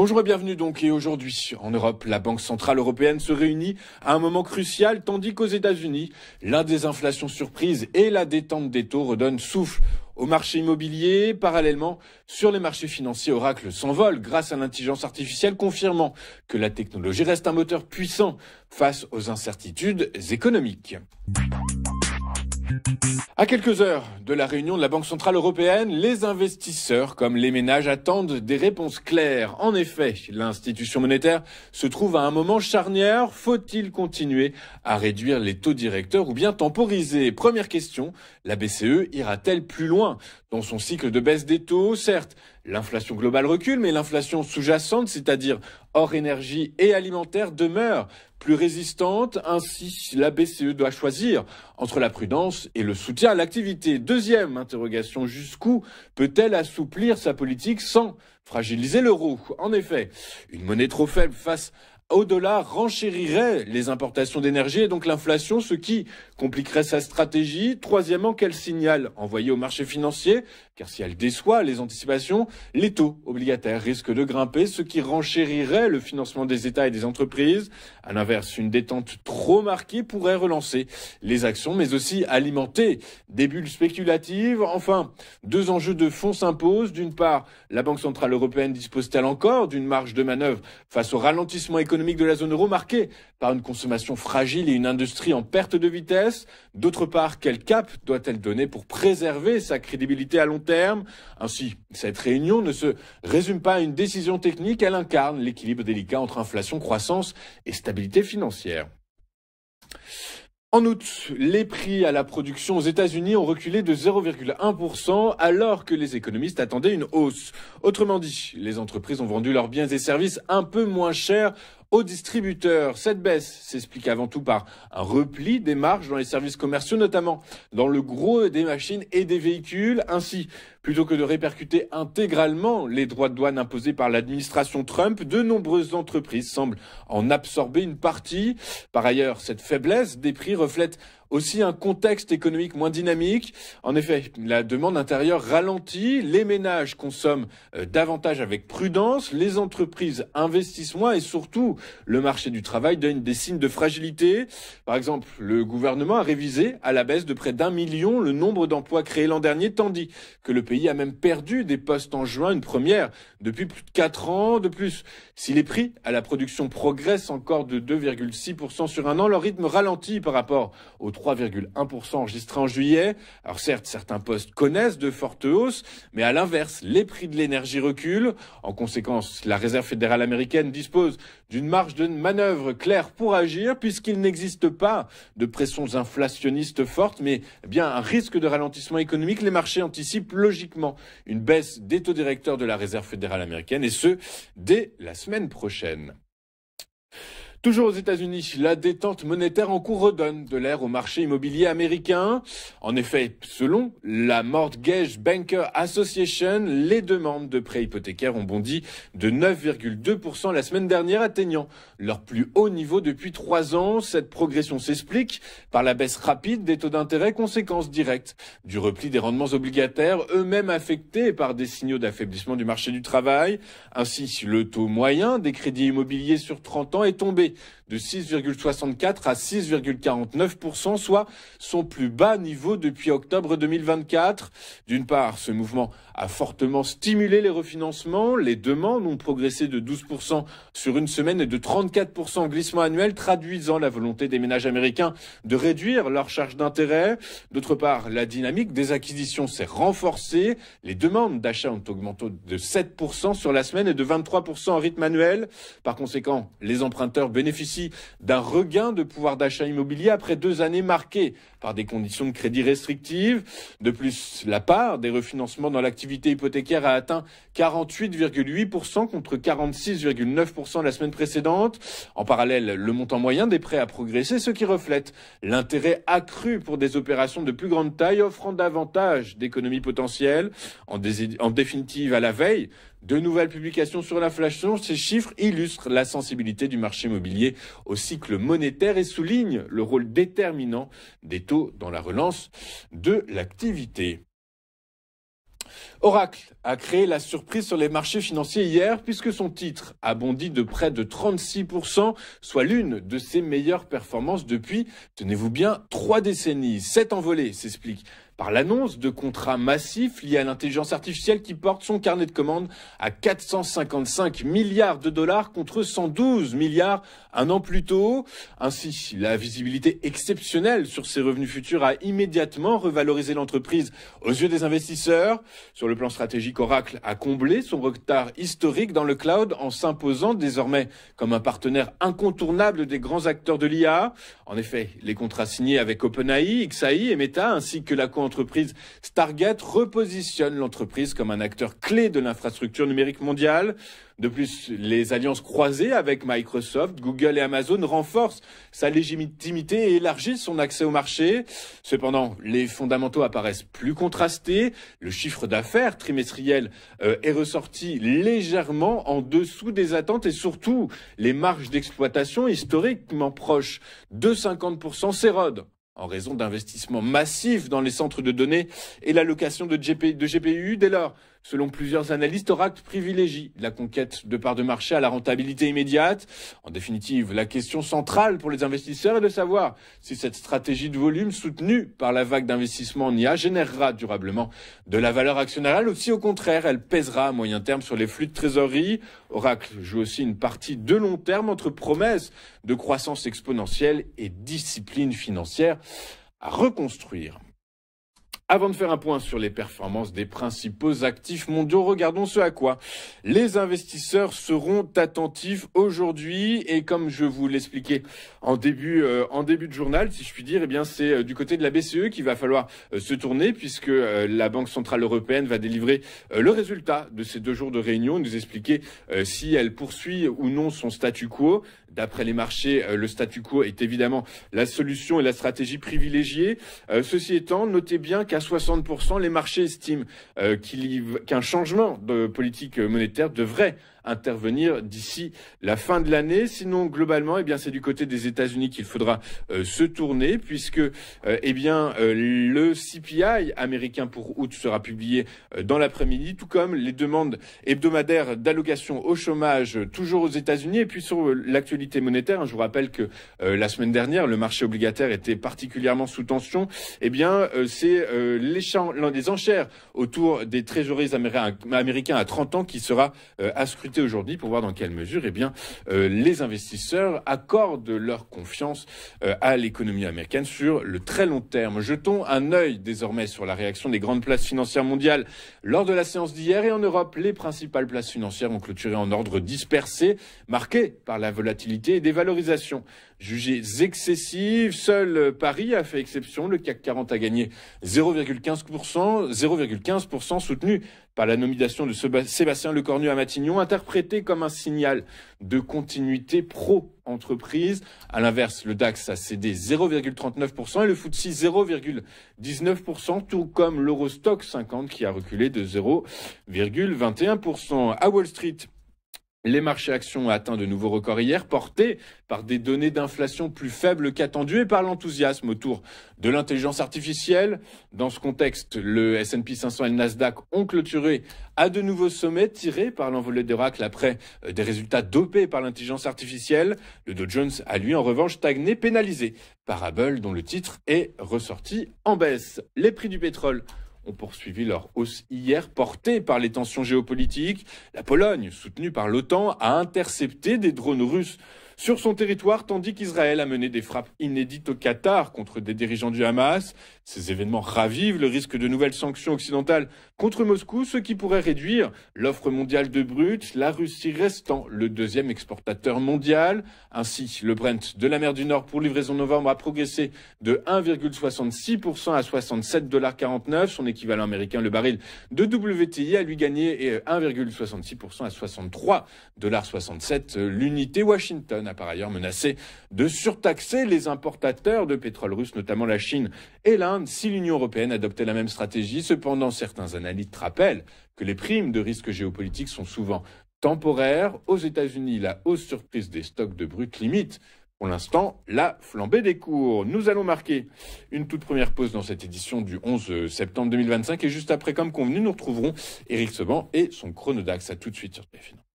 Bonjour et bienvenue donc. Et aujourd'hui, en Europe, la Banque Centrale Européenne se réunit à un moment crucial, tandis qu'aux États-Unis, la désinflation surprise et la détente des taux redonnent souffle au marché immobilier. Parallèlement, sur les marchés financiers, Oracle s'envole grâce à l'intelligence artificielle, confirmant que la technologie reste un moteur puissant face aux incertitudes économiques. À quelques heures de la réunion de la Banque Centrale Européenne, les investisseurs comme les ménages attendent des réponses claires. En effet, l'institution monétaire se trouve à un moment charnière. Faut-il continuer à réduire les taux directeurs ou bien temporiser? Première question, la BCE ira-t-elle plus loin dans son cycle de baisse des taux? Certes, l'inflation globale recule, mais l'inflation sous-jacente, c'est-à-dire hors énergie et alimentaire, demeure plus résistante. Ainsi, la BCE doit choisir entre la prudence et le soutien à l'activité. Deuxième interrogation, jusqu'où peut-elle assouplir sa politique sans fragiliser l'euro? En effet, une monnaie trop faible face au dollar renchérirait les importations d'énergie et donc l'inflation, ce qui compliquerait sa stratégie. Troisièmement, quel signal envoyer au marché financier? Car si elle déçoit les anticipations, les taux obligataires risquent de grimper, ce qui renchérirait le financement des États et des entreprises. À l'inverse, une détente trop marquée pourrait relancer les actions, mais aussi alimenter des bulles spéculatives. Enfin, deux enjeux de fond s'imposent. D'une part, la Banque Centrale Européenne dispose-t-elle encore d'une marge de manœuvre face au ralentissement économique de la zone euro marquée par une consommation fragile et une industrie en perte de vitesse? D'autre part, quel cap doit-elle donner pour préserver sa crédibilité à long terme? Ainsi, cette réunion ne se résume pas à une décision technique, elle incarne l'équilibre délicat entre inflation, croissance et stabilité financière. En août, les prix à la production aux États-Unis ont reculé de 0,1% alors que les économistes attendaient une hausse. Autrement dit, les entreprises ont vendu leurs biens et services un peu moins chers aux distributeurs. Cette baisse s'explique avant tout par un repli des marges dans les services commerciaux, notamment dans le gros des machines et des véhicules. Ainsi, plutôt que de répercuter intégralement les droits de douane imposés par l'administration Trump, de nombreuses entreprises semblent en absorber une partie. Par ailleurs, cette faiblesse des prix reflète aussi un contexte économique moins dynamique. En effet, la demande intérieure ralentit, les ménages consomment davantage avec prudence, les entreprises investissent moins et surtout, le marché du travail donne des signes de fragilité. Par exemple, le gouvernement a révisé à la baisse de près d'1 million le nombre d'emplois créés l'an dernier, tandis que le pays a même perdu des postes en juin, une première depuis plus de 4 ans. De plus, si les prix à la production progressent encore de 2,6% sur un an, leur rythme ralentit par rapport aux 3,1% enregistrés en juillet. Alors certes, certains postes connaissent de fortes hausses, mais à l'inverse, les prix de l'énergie reculent. En conséquence, la Réserve fédérale américaine dispose d'une marge de manœuvre claire pour agir, puisqu'il n'existe pas de pressions inflationnistes fortes, mais bien un risque de ralentissement économique. Les marchés anticipent logiquement une baisse des taux directeurs de la Réserve fédérale américaine, et ce, dès la semaine prochaine. Toujours aux États-Unis, la détente monétaire en cours redonne de l'air au marché immobilier américain. En effet, selon la Mortgage Banker Association, les demandes de prêts hypothécaires ont bondi de 9,2% la semaine dernière, atteignant leur plus haut niveau depuis 3 ans. Cette progression s'explique par la baisse rapide des taux d'intérêt, conséquence directe du repli des rendements obligataires, eux-mêmes affectés par des signaux d'affaiblissement du marché du travail. Ainsi, le taux moyen des crédits immobiliers sur 30 ans est tombé de 6,64 à 6,49%, soit son plus bas niveau depuis octobre 2024. D'une part, ce mouvement a fortement stimulé les refinancements. Les demandes ont progressé de 12% sur une semaine et de 34% en glissement annuel, traduisant la volonté des ménages américains de réduire leur charge d'intérêt. D'autre part, la dynamique des acquisitions s'est renforcée. Les demandes d'achat ont augmenté de 7% sur la semaine et de 23% en rythme annuel. Par conséquent, les emprunteurs bénéficient d'un regain de pouvoir d'achat immobilier après 2 années marquées par des conditions de crédit restrictives. De plus, la part des refinancements dans l'activité hypothécaire a atteint 48,8% contre 46,9% la semaine précédente. En parallèle, le montant moyen des prêts a progressé, ce qui reflète l'intérêt accru pour des opérations de plus grande taille, offrant davantage d'économies potentielles. En définitive, à la veille de nouvelles publications sur l'inflation, ces chiffres illustrent la sensibilité du marché immobilier au cycle monétaire et soulignent le rôle déterminant des taux dans la relance de l'activité. Oracle a créé la surprise sur les marchés financiers hier puisque son titre a bondi de près de 36%, soit l'une de ses meilleures performances depuis, tenez-vous bien, 3 décennies. Cette envolée s'explique par l'annonce de contrats massifs liés à l'intelligence artificielle qui porte son carnet de commandes à 455 milliards de dollars contre 112 milliards un an plus tôt. Ainsi, la visibilité exceptionnelle sur ses revenus futurs a immédiatement revalorisé l'entreprise aux yeux des investisseurs. Sur le plan stratégique, Oracle a comblé son retard historique dans le cloud en s'imposant désormais comme un partenaire incontournable des grands acteurs de l'IA. En effet, les contrats signés avec OpenAI, XAI et Meta ainsi que la entreprise Stargate repositionne l'entreprise comme un acteur clé de l'infrastructure numérique mondiale. De plus, les alliances croisées avec Microsoft, Google et Amazon renforcent sa légitimité et élargissent son accès au marché. Cependant, les fondamentaux apparaissent plus contrastés. Le chiffre d'affaires trimestriel est ressorti légèrement en dessous des attentes et surtout, les marges d'exploitation historiquement proches de 50% s'érodent en raison d'investissements massifs dans les centres de données et l'allocation de GPU. Dès lors, selon plusieurs analystes, Oracle privilégie la conquête de parts de marché à la rentabilité immédiate. En définitive, la question centrale pour les investisseurs est de savoir si cette stratégie de volume soutenue par la vague d'investissement en IA générera durablement de la valeur actionnariale ou si au contraire elle pèsera à moyen terme sur les flux de trésorerie. Oracle joue aussi une partie de long terme entre promesses de croissance exponentielle et discipline financière à reconstruire. Avant de faire un point sur les performances des principaux actifs mondiaux, regardons ce à quoi les investisseurs seront attentifs aujourd'hui. Et comme je vous l'expliquais en début de journal, si je puis dire, eh bien c'est du côté de la BCE qu'il va falloir se tourner puisque la Banque Centrale Européenne va délivrer le résultat de ces 2 jours de réunion, nous expliquer si elle poursuit ou non son statu quo. D'après les marchés, le statu quo est évidemment la solution et la stratégie privilégiée. Ceci étant, notez bien qu'à 60%, les marchés estiment qu'un changement de politique monétaire devrait intervenir d'ici la fin de l'année. Sinon, globalement, eh bien, c'est du côté des États-Unis qu'il faudra se tourner puisque, le CPI américain pour août sera publié dans l'après-midi, tout comme les demandes hebdomadaires d'allocation au chômage toujours aux États-Unis. Et puis sur l'actualité monétaire, je vous rappelle que la semaine dernière, le marché obligataire était particulièrement sous tension. Eh bien, c'est les enchères autour des trésoreries américains à 30 ans qui sera à scruter aujourd'hui pour voir dans quelle mesure les investisseurs accordent leur confiance à l'économie américaine sur le très long terme. Jetons un œil désormais sur la réaction des grandes places financières mondiales lors de la séance d'hier. Et en Europe, les principales places financières ont clôturé en ordre dispersé, marqué par la volatilité et des valorisations jugées excessives. Seul Paris a fait exception. Le CAC 40 a gagné 0,15%, soutenu par la nomination de Sébastien Lecornu à Matignon, interprété comme un signal de continuité pro-entreprise. À l'inverse, le DAX a cédé 0,39% et le FTSE 0,19%, tout comme l'Eurostoxx 50 qui a reculé de 0,21%. À Wall Street, les marchés actions ont atteint de nouveaux records hier, portés par des données d'inflation plus faibles qu'attendues et par l'enthousiasme autour de l'intelligence artificielle. Dans ce contexte, le S&P 500 et le Nasdaq ont clôturé à de nouveaux sommets tirés par l'envolée d'Oracle après des résultats dopés par l'intelligence artificielle. Le Dow Jones a lui en revanche stagné, pénalisé par Apple dont le titre est ressorti en baisse. Les prix du pétrole ont poursuivi leur hausse hier, portée par les tensions géopolitiques. La Pologne, soutenue par l'OTAN, a intercepté des drones russes sur son territoire, tandis qu'Israël a mené des frappes inédites au Qatar contre des dirigeants du Hamas. Ces événements ravivent le risque de nouvelles sanctions occidentales contre Moscou, ce qui pourrait réduire l'offre mondiale de brut, la Russie restant le 2e exportateur mondial. Ainsi, le Brent de la mer du Nord pour livraison novembre a progressé de 1,66% à 67,49 $. Son équivalent américain, le baril de WTI, a lui gagné 1,66% à 63,67 $. L'unité. Washington a par ailleurs menacé de surtaxer les importateurs de pétrole russe, notamment la Chine et l'Inde, si l'Union européenne adoptait la même stratégie. Cependant, certains analystes rappellent que les primes de risque géopolitique sont souvent temporaires. Aux États-Unis, la hausse surprise des stocks de brut limite pour l'instant la flambée des cours. Nous allons marquer une toute première pause dans cette édition du 11 septembre 2025 et juste après, comme convenu, nous retrouverons Éric Seban et son Chronodax. À tout de suite sur TF1.